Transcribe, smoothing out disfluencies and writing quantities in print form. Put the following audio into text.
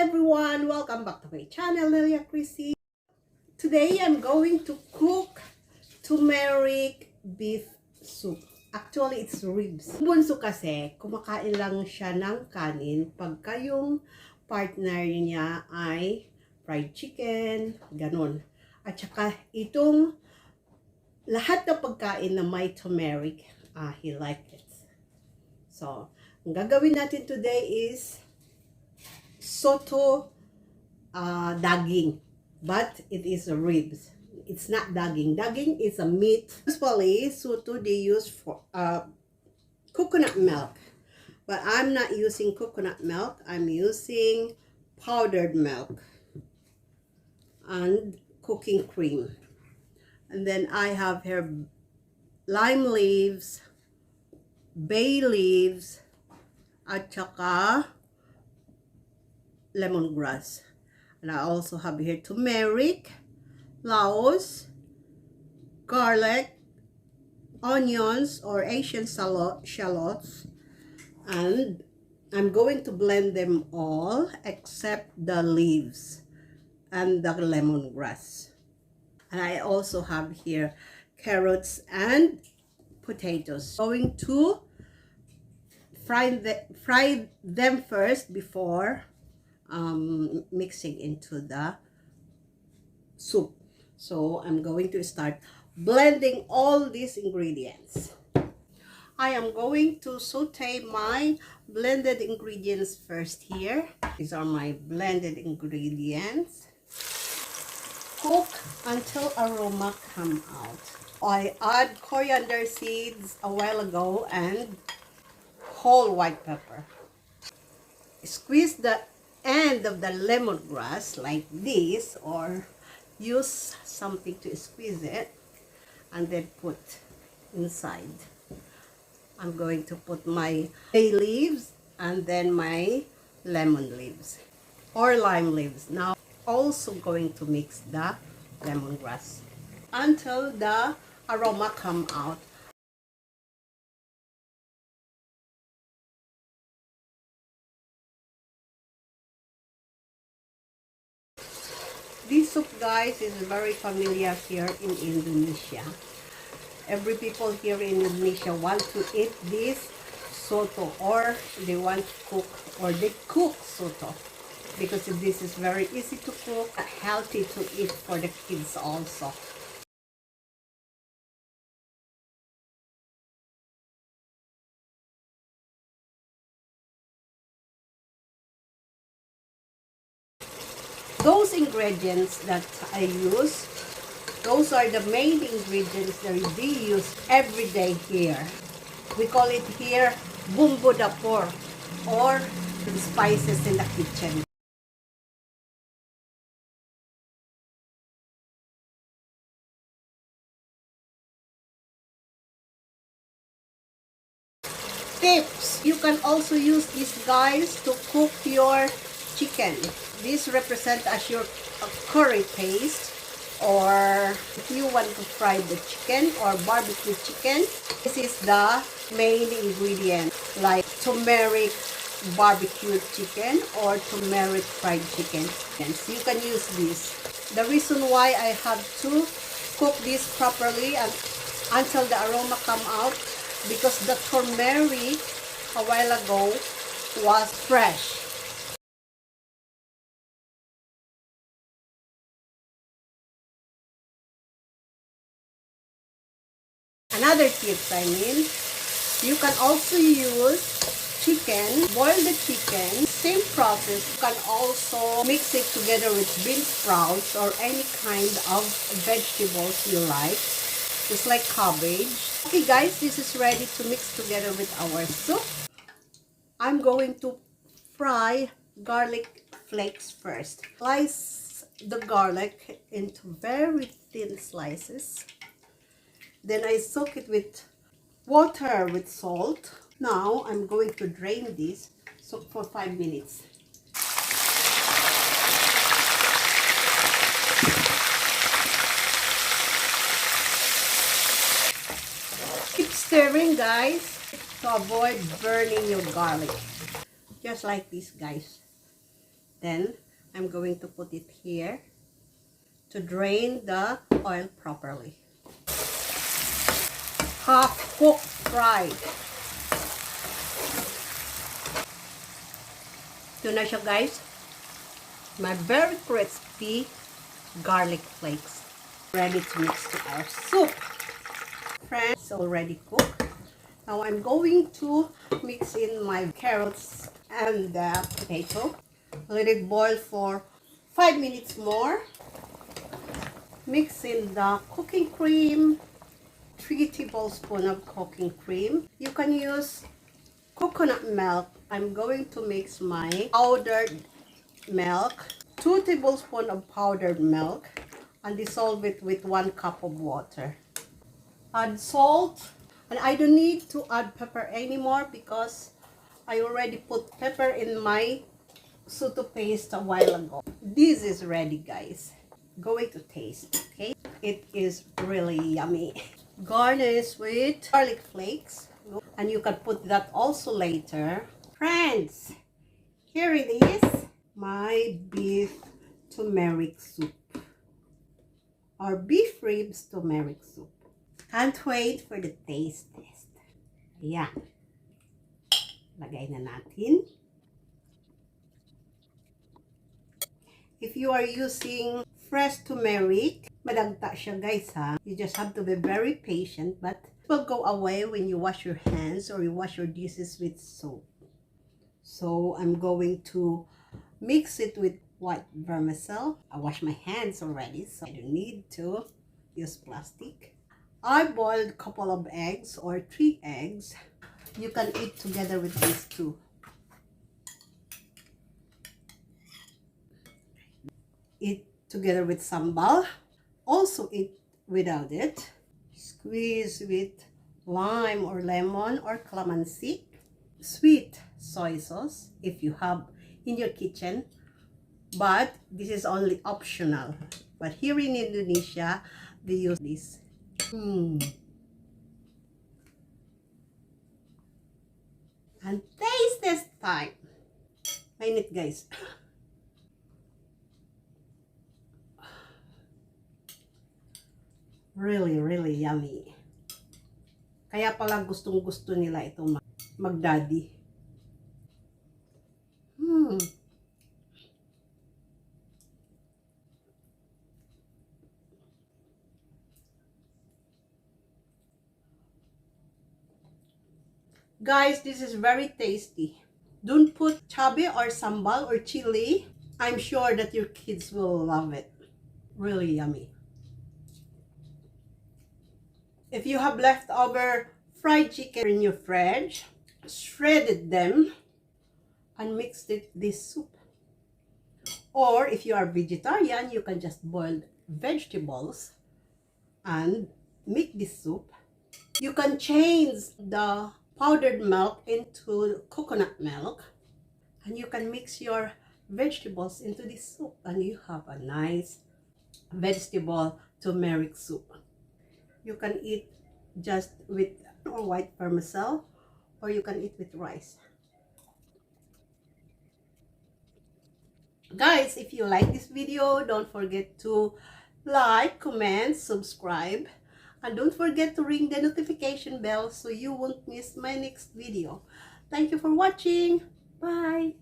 everyone! Welcome back to my channel, Nelia Chrissy. Today, I'm going to cook turmeric beef soup. Actually, it's ribs. Bunso kasi, kumakain lang siya ng kanin pagka yung partner niya ay fried chicken, ganun. At saka itong lahat na pagkain na may turmeric, he liked it. So, ang gagawin natin today is soto daging, but it is ribs. It's not daging. Daging is a meat. Usually, soto they use for coconut milk, but I'm not using coconut milk. I'm using powdered milk and cooking cream. And then I have here lime leaves, bay leaves, at saka lemongrass. And I also have here turmeric, laos, garlic, onions or Asian shallots, and I'm going to blend them all except the leaves and the lemongrass. And I also have here carrots and potatoes. Going to fry them first before mixing into the soup. So I'm going to start blending all these ingredients. I am going to saute my blended ingredients first here. These are my blended ingredients. Cook until aroma come out. I add coriander seeds a while ago and whole white pepper. Squeeze the end of the lemongrass like this, or use something to squeeze it, and then put inside. I'm going to put my bay leaves and then my lemon leaves or lime leaves. Now also going to mix the lemongrass until the aroma come out. This soup, guys, is very familiar here in Indonesia. Every people here in Indonesia want to eat this soto, or they want to cook, or they cook soto, because this is very easy to cook, healthy to eat for the kids also. Those ingredients that I use, those are the main ingredients that we use every day here. We call it here bumbu dapur, or spices in the kitchen. Tips: you can also use these guys to cook your chicken. This represents as your curry paste, or if you want to fry the chicken or barbecue chicken, this is the main ingredient, like turmeric barbecue chicken or turmeric fried chicken. And so you can use this. The reason why I have to cook this properly and until the aroma come out, because the turmeric a while ago was fresh. Another tips, you can also use chicken, boil the chicken, same process. You can also mix it together with bean sprouts or any kind of vegetables you like, just like cabbage. Okay guys, this is ready to mix together with our soup. I'm going to fry garlic flakes first. Slice the garlic into very thin slices. Then I soak it with water with salt. Now I'm going to drain this, soak for 5 minutes. Keep stirring, guys, to avoid burning your garlic. Just like this, guys. Then I'm going to put it here to drain the oil properly. Half cooked fried. Ito na siya guys. My very crispy garlic flakes. Ready to mix to our soup. Friends, it's already cooked. Now I'm going to mix in my carrots and the potato. Let it boil for 5 minutes more. Mix in the cooking cream. 3 tablespoons of cooking cream. You can use coconut milk. I'm going to mix my powdered milk. 2 tablespoons of powdered milk. And dissolve it with 1 cup of water. Add salt. And I don't need to add pepper anymore because I already put pepper in my soto paste a while ago. This is ready, guys. Going to taste, okay? It is really yummy. Garnish with garlic flakes. And you can put that also later. Friends, here it is. My beef turmeric soup. Or beef ribs turmeric soup. Can't wait for the taste test. Ayan. Lagay na natin. If you are using fresh turmeric, madagta siya guys ha. You just have to be very patient, but it will go away when you wash your hands or you wash your dishes with soap. So I'm going to mix it with white vermicille. I wash my hands already, so I don't need to use plastic. I boiled a couple of eggs or 3 eggs. You can eat together with these two. Eat together with sambal. Also eat without it. Squeeze with lime or lemon or calamansi. Sweet soy sauce if you have in your kitchen. But this is only optional. But here in Indonesia, they use this. And taste this time. Mainit guys. Really, really yummy. Kaya pala gustong-gusto nila ito mag-daddy. Guys, this is very tasty. Don't put chabe or sambal or chili. I'm sure that your kids will love it. Really yummy. If you have leftover fried chicken in your fridge, shredded them and mixed it this soup. Or if you are vegetarian, you can just boil vegetables and make this soup. You can change the powdered milk into coconut milk, and you can mix your vegetables into this soup, and you have a nice vegetable turmeric soup. You can eat just with or white vermicille, or you can eat with rice. Guys, if you like this video, don't forget to like, comment, subscribe. And don't forget to ring the notification bell so you won't miss my next video. Thank you for watching. Bye.